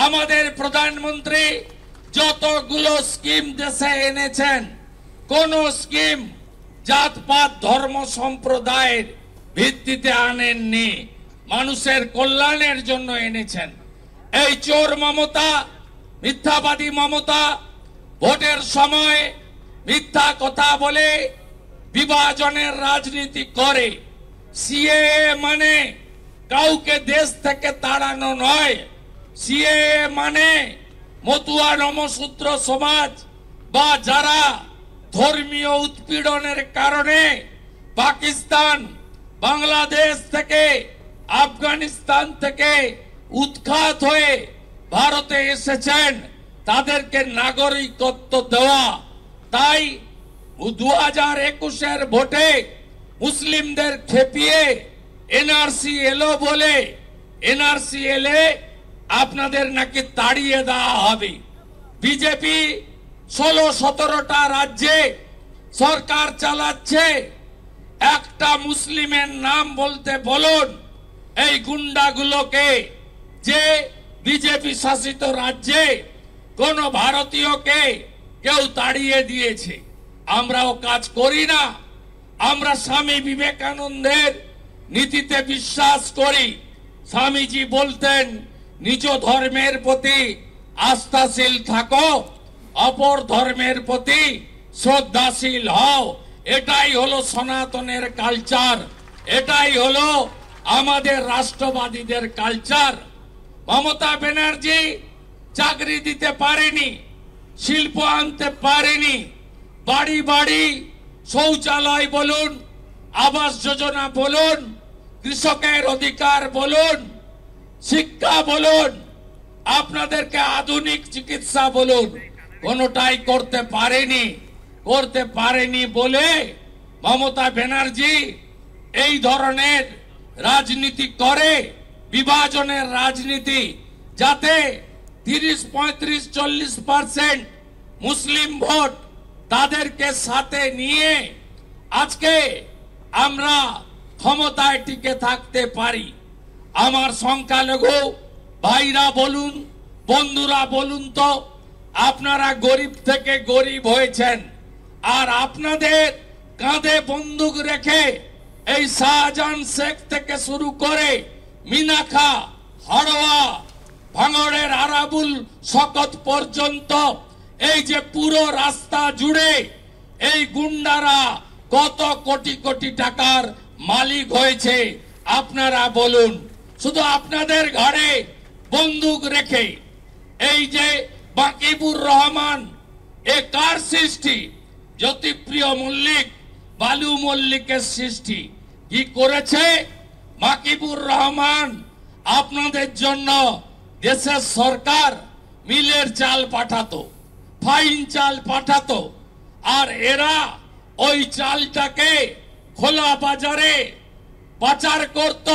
আমাদের প্রধানমন্ত্রী যতগুলো স্কিম দেশে এনেছেন, কোন স্কিম জাতপাত ধর্ম সম্প্রদায়ের ভিত্তিতে আনেননি, মানুষের কল্যাণের জন্য এনেছেন। এই চোর মমতা, মিথ্যাবাদী মমতা ভোটের সময় মিথ্যা কথা বলে বিভাজনের রাজনীতি করে। সিএএ মানে কাউকে দেশ থেকে তাড়ানো নয়। সিএএ মানে মতুয়া নমশূদ্র সমাজ বা যারা ধর্মীয় উৎপীড়নের কারণে পাকিস্তান, বাংলাদেশ থেকে, আফগানিস্তান থেকে উৎখাত হয়ে ভারতে এসেছেন, তাদেরকে নাগরিকত্ব দেওয়া। তাই 2021-এর ভোটে মুসলিমদের খেপিয়ে এনআরসি এলো বলে, এনআরসি এলে আপনাদের নাকি তাড়িয়ে দেওয়া হবে। বিজেপি 16-17টা রাজ্যে সরকার চালাচ্ছে। একটা মুসলিমের নাম বলতে বলুন এই গুন্ডাগুলোকে, যে বিজেপি শাসিত রাজ্যে কোন ভারতীয়কে কেউ তাড়িয়ে দিয়েছে। আমরাও কাজ করি না। আমরা স্বামী বিবেকানন্দের নীতিতে বিশ্বাস করি। স্বামীজি বলতেন, নিজ ধর্মের প্রতি আস্থাশীল থাকো, অপর ধর্মের প্রতি শ্রদ্ধাশীল হও। এটাই হলো সনাতনের কালচার, এটাই হলো আমাদের রাষ্ট্রবাদীদের কালচার। মমতা ব্যানার্জি চাকরি দিতে পারেনি, শিল্প আনতে পারেনি, বাড়ি বাড়ি শৌচালয় বলুন, আবাস যোজনা বলুন, কৃষকের অধিকার বলুন, শিক্ষা বলুন, আপনাদেরকে আধুনিক চিকিৎসা বলুন, কোনোটাই করতে পারেনি বলে মমতা ব্যানার্জি এই ধরনের রাজনীতি করে, বিভাজনের রাজনীতি, যাতে 30, 35, 40% মুসলিম ভোট তাদেরকে সাথে নিয়ে আজকে আমরা ক্ষমতায় টিকে থাকতে পারি। আমার সংখ্যালঘু ভাইরা বলুন, বন্ধুরা বলুন তো, আপনারা গরিব থেকে গরিব হয়েছেন, আর আপনাদের কাঁধে বন্দুক রেখে এই শাহজাহান শেখ থেকে শুরু করে মিনাখা, হাড়োয়া, ভাঙড়ের আরাবুল শকত পর্যন্ত এই যে পুরো রাস্তা জুড়ে এই গুন্ডারা কত কোটি কোটি টাকার মালিক হয়েছে আপনারা বলুন। শুধু আপনাদের ঘাড়ে বন্দুক রেখে এই যে বাকিবুর রহমান, এ কার সৃষ্টি? জ্যোতিপ্রিয় মল্লিক, বালু মল্লিকের সৃষ্টি। কি করেছে বাকিবুর রহমান? আপনাদের জন্য দেশের সরকার মিলের চাল পাঠাতো, ফাইন চাল পাঠাতো, আর এরা ওই চালটাকে খোলা বাজারে পাচার করত।